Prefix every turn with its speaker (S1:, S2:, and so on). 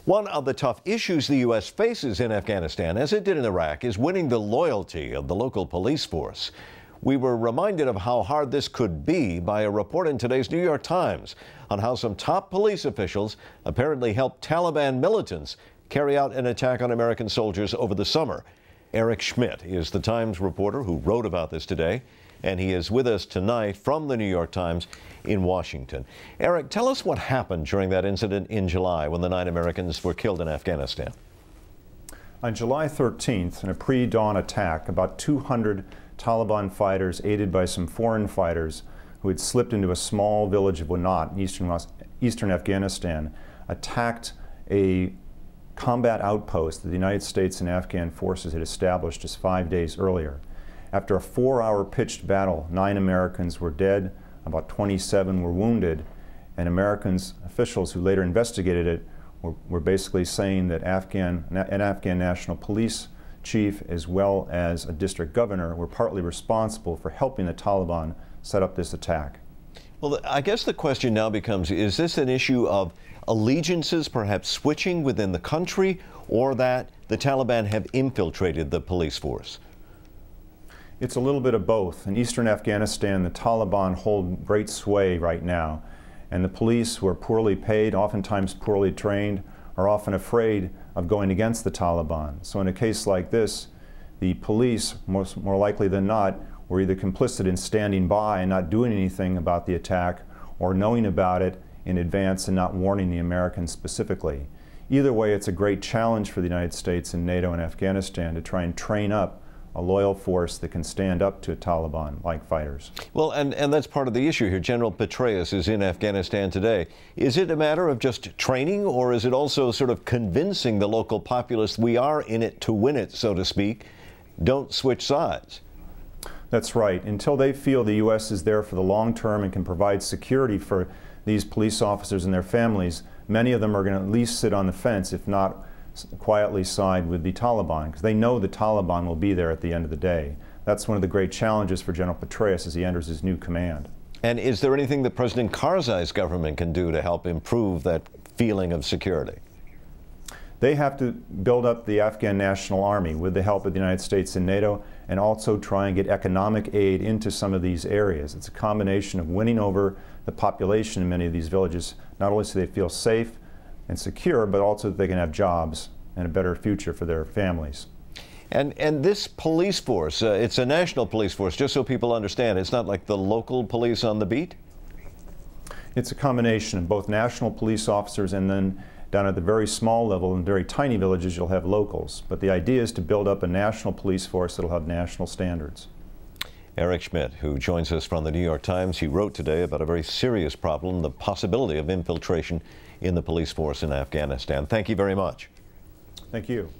S1: One of the tough issues the U.S. faces in Afghanistan, as it did in Iraq, is winning the loyalty of the local police force. We were reminded of how hard this could be by a report in today's New York Times on how some top police officials apparently helped Taliban militants carry out an attack on American soldiers over the summer. Eric Schmitt is the Times reporter who wrote about this today, and he is with us tonight from the New York Times in Washington. Eric, tell us what happened during that incident in July when the 9 Americans were killed in Afghanistan.
S2: On July 13th, in a pre-dawn attack, about 200 Taliban fighters, aided by some foreign fighters who had slipped into a small village of Wanat in eastern Afghanistan, attacked a combat outpost that the United States and Afghan forces had established just 5 days earlier. After a 4-hour pitched battle, 9 Americans were dead, about 27 were wounded, and American officials who later investigated it were basically saying that an Afghan national police chief as well as a district governor were partly responsible for helping the Taliban set up this attack.
S1: Well, I guess the question now becomes, is this an issue of allegiances perhaps switching within the country, or that the Taliban have infiltrated the police force?
S2: It's a little bit of both. In eastern Afghanistan, the Taliban hold great sway right now, and the police, who are poorly paid, oftentimes poorly trained, are often afraid of going against the Taliban. So in a case like this, the police, more likely than not, were either complicit in standing by and not doing anything about the attack, or knowing about it in advance and not warning the Americans specifically. Either way, it's a great challenge for the United States and NATO in Afghanistan to try and train up a loyal force that can stand up to Taliban-like fighters.
S1: Well, and that's part of the issue here. General Petraeus is in Afghanistan today. Is it a matter of just training, or is it also sort of convincing the local populace we are in it to win it, so to speak? Don't switch sides.
S2: That's right. Until they feel the U.S. is there for the long term and can provide security for these police officers and their families, many of them are going to at least sit on the fence, if not quietly side with the Taliban, because they know the Taliban will be there at the end of the day. That's one of the great challenges for General Petraeus as he enters his new command. And
S1: is there anything that President Karzais' government can do to help improve that feeling of security?
S2: They have to build up the Afghan National Army with the help of the United States and NATO, and also try and get economic aid into some of these areas. It's a combination of winning over the population in many of these villages, not only so they feel safe and secure, but also that they can have jobs and a better future for their families.
S1: And this police force, it's a national police force, just so people understand. It's not like the local police on the beat?
S2: It's a combination of both national police officers, and then down at the very small level in very tiny villages you'll have locals. But the idea is to build up a national police force that'll have national standards.
S1: Eric Schmitt, who joins us from the New York Times, he wrote today about a very serious problem, the possibility of infiltration in the police force in Afghanistan. Thank you very much.
S2: Thank you.